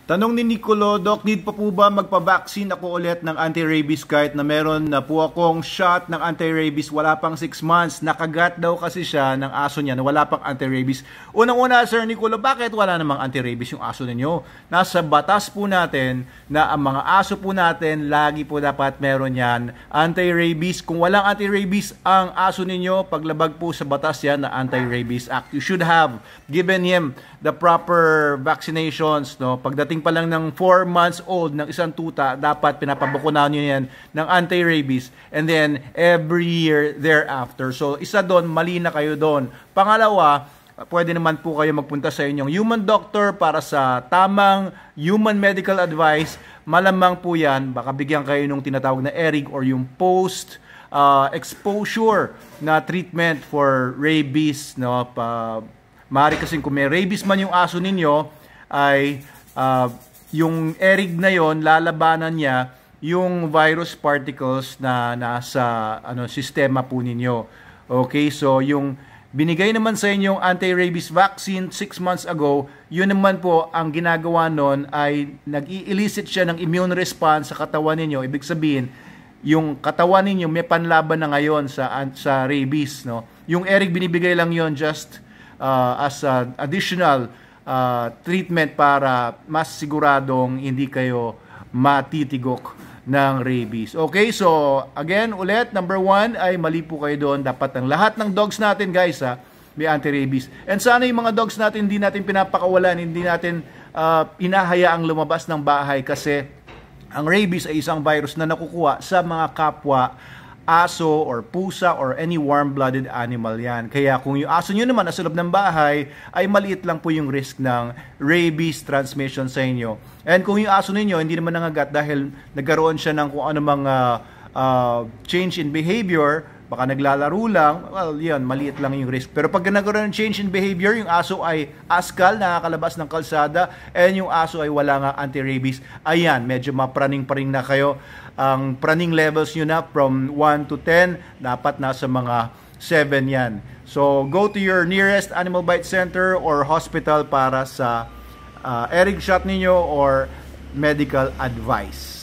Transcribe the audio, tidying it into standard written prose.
Tanong ni Nicolo, Doc, need pa po ba magpa-vaccine ako ulit ng anti-rabies kahit na meron na po akong shot ng anti-rabies, wala pang 6 months, nakagat daw kasi siya ng aso niya na wala pang anti-rabies. Unang-una, Sir Nicolo, bakit wala namang anti-rabies yung aso ninyo? Nasa batas po natin na ang mga aso po natin, lagi po dapat meron yan anti-rabies. Kung walang anti-rabies ang aso ninyo, paglabag po sa batas yan na Anti-Rabies Act, you should have given him the proper vaccinations, no? Pagdating pa lang ng 4 months old ng isang tuta, dapat pinapabakunahan nyo yan ng anti-rabies, and then every year thereafter. So isa doon, mali na kayo doon. Pangalawa, pwede naman po kayo magpunta sa inyong human doctor para sa tamang human medical advice. Malamang po yan, baka bigyan kayo nung tinatawag na ERIG or yung post exposure na treatment for rabies, no? Maaari kasi kung may rabies man yung aso ninyo, ay yung ERIG na yon, lalabanan niya yung virus particles na nasa sistema po ninyo. Okay, so yung binigay naman sa inyong anti-rabies vaccine 6 months ago, yun naman po ang ginagawa nun ay nag-i-elicit siya ng immune response sa katawan ninyo. Ibig sabihin, yung katawan ninyo may panlaban na ngayon sa rabies, no? Yung ERIG binibigay lang yon just as additional treatment para mas siguradong hindi kayo matitigok ng rabies. Okay, so again, ulit, number 1 ay mali po kayo doon. Dapat ang lahat ng dogs natin, guys, may anti-rabies. And sana yung mga dogs natin, hindi natin pinapakawalan, hindi natin inahayaang lumabas ng bahay kasi ang rabies ay isang virus na nakukuha sa mga kapwa aso or pusa or any warm-blooded animal yan. Kaya kung yung aso nyo naman nasa loob ng bahay, ay maliit lang po yung risk ng rabies transmission sa inyo. And kung yung aso ninyo hindi naman nangagat dahil nagkaroon siya ng kung ano mga change in behavior, baka naglalaro lang, well, yan, maliit lang yung risk. Pero pag nagkaroon ng change in behavior, yung aso ay askal, nakakalabas ng kalsada, and yung aso ay wala nga anti-rabies, ayan, medyo mapraning-paring na kayo. Ang praning levels nyo na from 1 to 10, dapat nasa mga 7 yan. So, go to your nearest animal bite center or hospital para sa ERIG shot ninyo or medical advice.